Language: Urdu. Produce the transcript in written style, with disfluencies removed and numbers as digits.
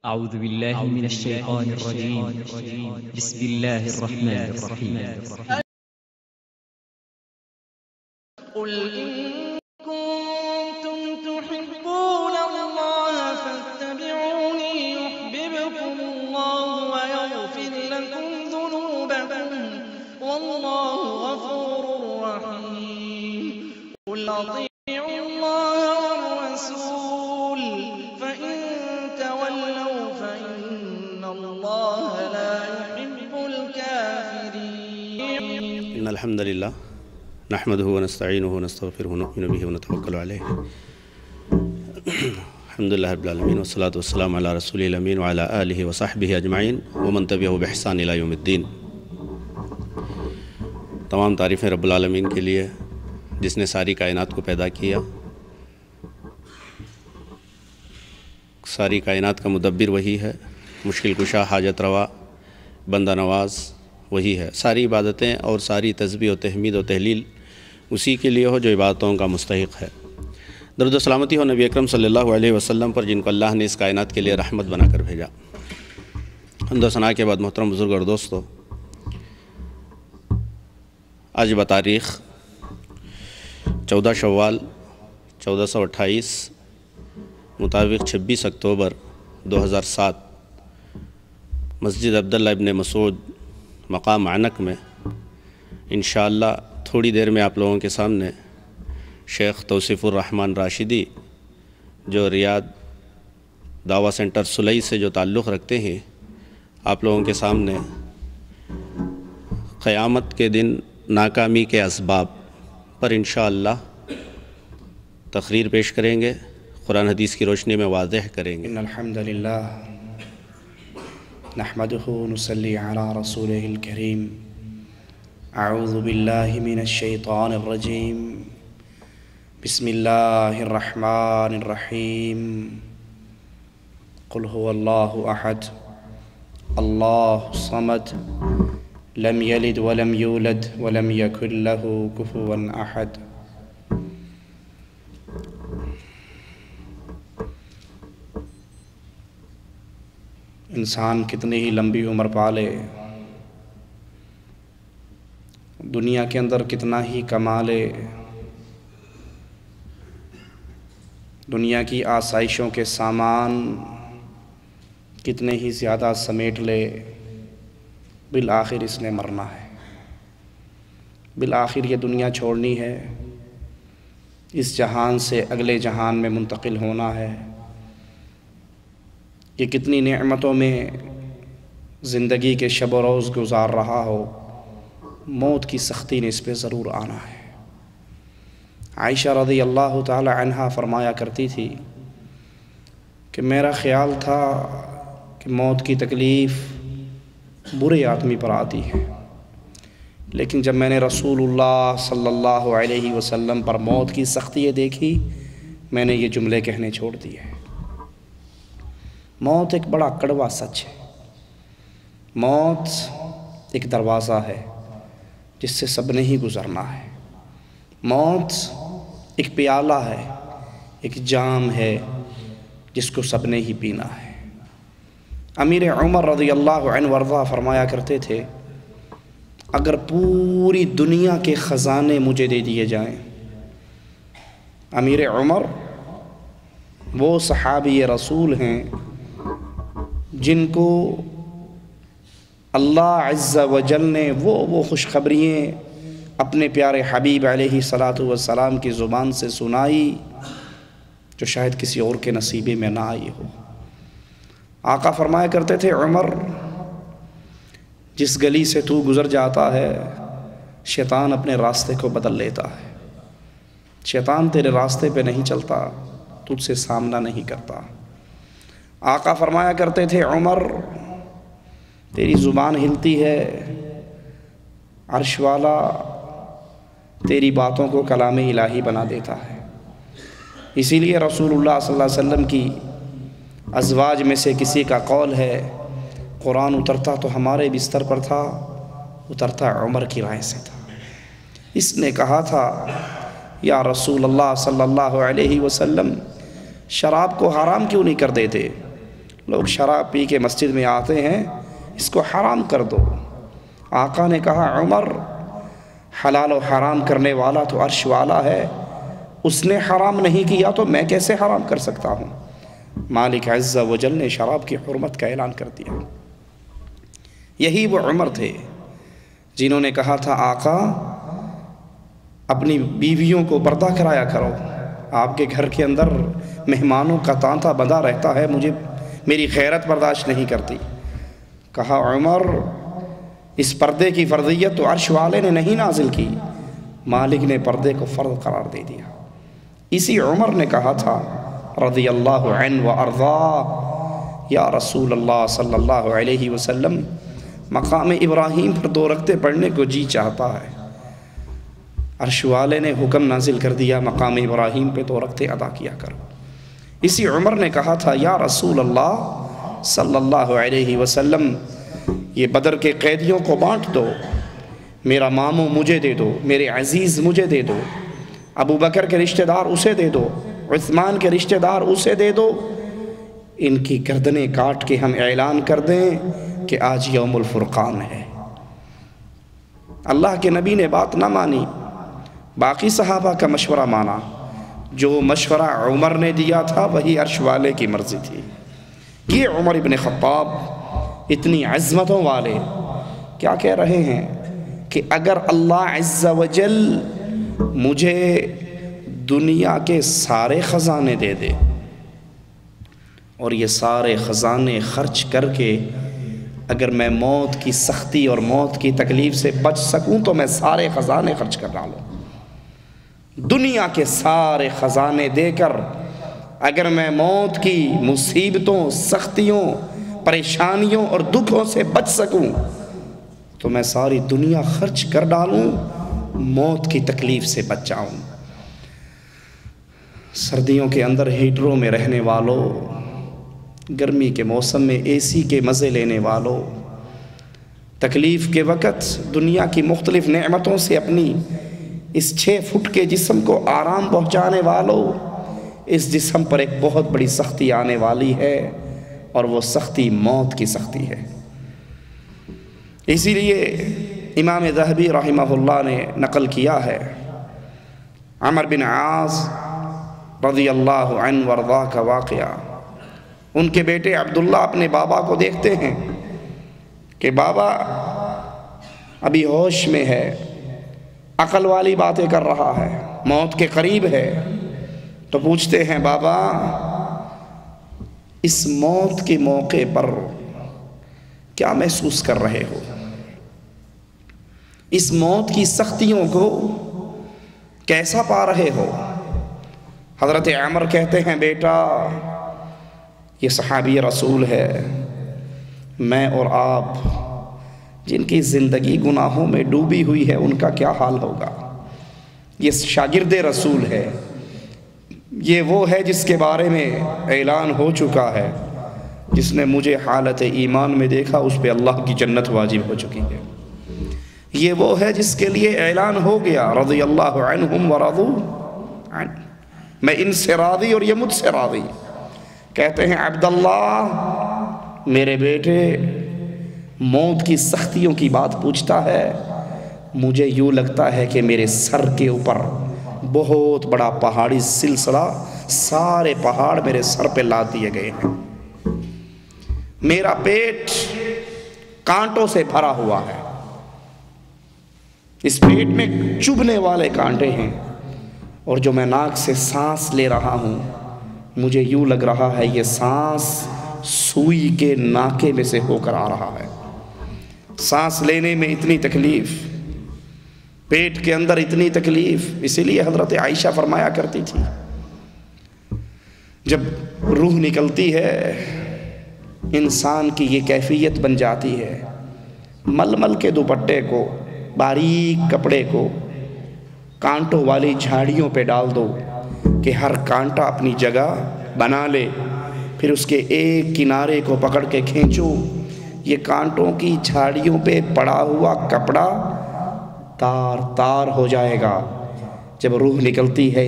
أعوذ بالله من الشيطان الرجيم. بسم الله الرحمن الرحيم. قل إن كنتم تحبون الله فاتبعوني يحببكم الله ويغفر لكم ذنوبكم والله غفور رحيم. قل أطيعوا الله والرسول فإن تولوا فإن الله لا يحب الكافرين. إن الحمد لله نحمده ونستعينه ونستغفره ونؤمن به ونتوكل عليه. الحمد لله رب العالمين والصلاة والسلام على رسوله الأمين وعلى آله وصحبه أجمعين ومن تبعه بإحسان إلى يوم الدين. تمام تعریفیں رب العالمین کے لیے جس نے ساری کائنات کو پیدا کیا، ساری کائنات کا مدبر وہی ہے، مشکل کشا، حاجت روا، بندہ نواز وہی ہے. ساری عبادتیں اور ساری تسبیح و تحمید و تہلیل اسی کے لیے ہو جو عبادتوں کا مستحق ہے. درود و سلامتی ہو نبی اکرم صلی اللہ علیہ وسلم پر، جن کو اللہ نے اس کائنات کے لیے رحمت بنا کر بھیجا. حمد و ثنا کے بعد محترم بزرگ اور دوستو، آج بتاریخ 14 شوال 1428 مطابق 26 اکتوبر 2007 مسجد عبداللہ ابن مسعود مقام عنق میں انشاءاللہ تھوڑی دیر میں آپ لوگوں کے سامنے شیخ توصیف الرحمن راشدی جو ریاض دعویٰ سینٹر سلئی سے جو تعلق رکھتے ہیں، آپ لوگوں کے سامنے قیامت کے دن ناکامی کے اسباب پر انشاءاللہ تقریر پیش کریں گے، قرآن حدیث کی روشنی میں واضح کریں گے. ان الحمد للہ نحمده ونصلي على رسوله الكريم. اعوذ باللہ من الشیطان الرجیم. بسم اللہ الرحمن الرحیم. قل هو اللہ احد اللہ الصمد لم یلد ولم یولد ولم یکن له کفوا احد. انسان کتنی ہی لمبی عمر پالے، دنیا کے اندر کتنا ہی کما لے، دنیا کی آسائشوں کے سامان کتنے ہی زیادہ سمیٹ لے، بالآخر اس نے مرنا ہے. بالآخر یہ دنیا چھوڑنی ہے، اس جہان سے اگلے جہان میں منتقل ہونا ہے. کہ کتنی نعمتوں میں زندگی کے شب و روز گزار رہا ہو، موت کی سختی نے اس پہ ضرور آنا ہے. عائشہ رضی اللہ تعالی عنہا فرمایا کرتی تھی کہ میرا خیال تھا کہ موت کی تکلیف برے آدمی پر آتی ہے، لیکن جب میں نے رسول اللہ صلی اللہ علیہ وسلم پر موت کی سختیاں دیکھی، میں نے یہ جملے کہنے چھوڑ دیے. موت ایک بڑا کڑوا سچ ہے. موت ایک دروازہ ہے جس سے سب نے ہی گزرنا ہے. موت ایک پیالہ ہے، ایک جام ہے جس کو سب نے ہی پینا ہے. امیر عمر رضی اللہ عنہ وارضہ فرمایا کرتے تھے، اگر پوری دنیا کے خزانے مجھے دے دیے جائیں. امیر عمر وہ صحابی رسول ہیں جن کو اللہ عز و جل نے وہ خوشخبریاں اپنے پیارے حبیب علیہ السلام کی زبان سے سنائی جو شاید کسی اور کے نصیبے میں نہ آئی ہو. آقا فرمایا کرتے تھے، عمر جس گلی سے تو گزر جاتا ہے شیطان اپنے راستے کو بدل لیتا ہے. شیطان تیرے راستے پہ نہیں چلتا، تجھ سے سامنا نہیں کرتا. آقا فرمایا کرتے تھے، عمر تیری زبان ہلتی ہے، عرش والا تیری باتوں کو کلام الہی بنا دیتا ہے. اسی لیے رسول اللہ صلی اللہ علیہ وسلم کی ازواج میں سے کسی کا قول ہے، قرآن اترتا تو ہمارے بستر پر تھا، اترتا عمر کی رائے سے تھا. اس نے کہا تھا، یا رسول اللہ صلی اللہ علیہ وسلم شراب کو حرام کیوں نہیں کر دیتے؟ لوگ شراب پی کے مسجد میں آتے ہیں، اس کو حرام کر دو۔ آقا نے کہا عمر، حلال و حرام کرنے والا تو عرش والا ہے، اس نے حرام نہیں کیا تو میں کیسے حرام کر سکتا ہوں؟ مالک عز و جل نے شراب کی حرمت کا اعلان کر دیا۔ یہی وہ عمر تھے جنہوں نے کہا تھا آقا اپنی بیویوں کو پردہ کرایا کرو، آپ کے گھر کے اندر مہمانوں کا تانتا بندھا رہتا ہے، میری غیرت برداشت نہیں کرتی۔ کہا عمر اس پردے کی فرضیت تو عرش والے نے نہیں نازل کی، مالک نے پردے کو فرض قرار دے دیا۔ اسی عمر نے کہا تھا رضی اللہ عنہ و ارضا، یا رسول اللہ صلی اللہ علیہ وسلم مقام ابراہیم پر 2 رکعتیں پڑھنے کو جی چاہتا ہے، عرش والے نے حکم نازل کر دیا مقام ابراہیم پہ 2 رکعتیں ادا کیا کرو۔ اسی عمر نے کہا تھا یا رسول اللہ صلی اللہ علیہ وسلم یہ بدر کے قیدیوں کو بانٹ دو، میرا ماموں مجھے دے دو، میرے عزیز مجھے دے دو، ابو بکر کے رشتہ دار اسے دے دو، عثمان کے رشتہ دار اسے دے دو، ان کی گردنیں کاٹ کے ہم اعلان کر دیں کہ آج یوم الفرقان ہے۔ اللہ کے نبی نے بات نہ مانی، باقی صحابہ کا مشورہ مانا، جو مشورہ عمر نے دیا تھا وہی عرش والے کی مرضی تھی۔ یہ عمر ابن خطاب اتنی عظمتوں والے کیا کہہ رہے ہیں کہ اگر اللہ عز و جل مجھے دنیا کے سارے خزانے دے دے اور یہ سارے خزانے خرچ کر کے اگر میں موت کی سختی اور موت کی تکلیف سے بچ سکوں تو میں سارے خزانے خرچ کر ڈالوں، دنیا کے سارے خزانے دے کر اگر میں موت کی مصیبتوں، سختیوں، پریشانیوں اور دکھوں سے بچ سکوں تو میں ساری دنیا خرچ کر ڈالوں، موت کی تکلیف سے بچ جاؤں۔ سردیوں کے اندر ہیٹروں میں رہنے والوں، گرمی کے موسم میں اے سی کے مزے لینے والوں، تکلیف کے وقت دنیا کی مختلف نعمتوں سے اپنی اس 6 فٹ کے جسم کو آرام پہنچانے والوں، اس جسم پر ایک بہت بڑی سختی آنے والی ہے اور وہ سختی موت کی سختی ہے۔ اسی لیے امام ذہبی رحمہ اللہ نے نقل کیا ہے، عمر بن عاص رضی اللہ عنہ وارضاہ کا واقعہ، ان کے بیٹے عبداللہ اپنے بابا کو دیکھتے ہیں کہ بابا ابھی ہوش میں ہے، عقل والی باتیں کر رہا ہے، موت کے قریب ہے، تو پوچھتے ہیں بابا اس موت کے موقع پر کیا محسوس کر رہے ہو؟ اس موت کی سختیوں کو کیسا پا رہے ہو؟ حضرت عمر کہتے ہیں بیٹا یہ صحابی رسول ہے، میں اور آپ جن کی زندگی گناہوں میں ڈوبی ہوئی ہے ان کا کیا حال ہوگا؟ یہ شاگرد رسول ہے، یہ وہ ہے جس کے بارے میں اعلان ہو چکا ہے، جس نے مجھے حالت ایمان میں دیکھا اس پہ اللہ کی جنت واجب ہو چکی ہے، یہ وہ ہے جس کے لیے اعلان ہو گیا رضی اللہ عنہم ورضوا عنہ، میں ان سے راضی اور یہ مجھ سے راضی۔ کہتے ہیں عبداللہ میرے بیٹے موت کی سختیوں کی بات پوچھتا ہے، مجھے یوں لگتا ہے کہ میرے سر کے اوپر بہت بڑا پہاڑی سلسلہ، سارے پہاڑ میرے سر پہ لاد دیے گئے ہیں، میرا پیٹ کانٹوں سے بھرا ہوا ہے، اس پیٹ میں چبھنے والے کانٹے ہیں، اور جو میں ناک سے سانس لے رہا ہوں مجھے یوں لگ رہا ہے یہ سانس سوئی کے ناکے میں سے ہو کر آ رہا ہے، سانس لینے میں اتنی تکلیف، پیٹ کے اندر اتنی تکلیف۔ اسی لیے حضرت عائشہ فرمایا کرتی تھی جب روح نکلتی ہے انسان کی یہ کیفیت بن جاتی ہے، ململ کے دوپٹے کو، باریک کپڑے کو کانٹوں والی جھاڑیوں پہ ڈال دو کہ ہر کانٹا اپنی جگہ بنا لے، پھر اس کے ایک کنارے کو پکڑ کے کھینچو، یہ کانٹوں کی جھاڑیوں پہ پڑا ہوا کپڑا تار تار ہو جائے گا۔ جب روح نکلتی ہے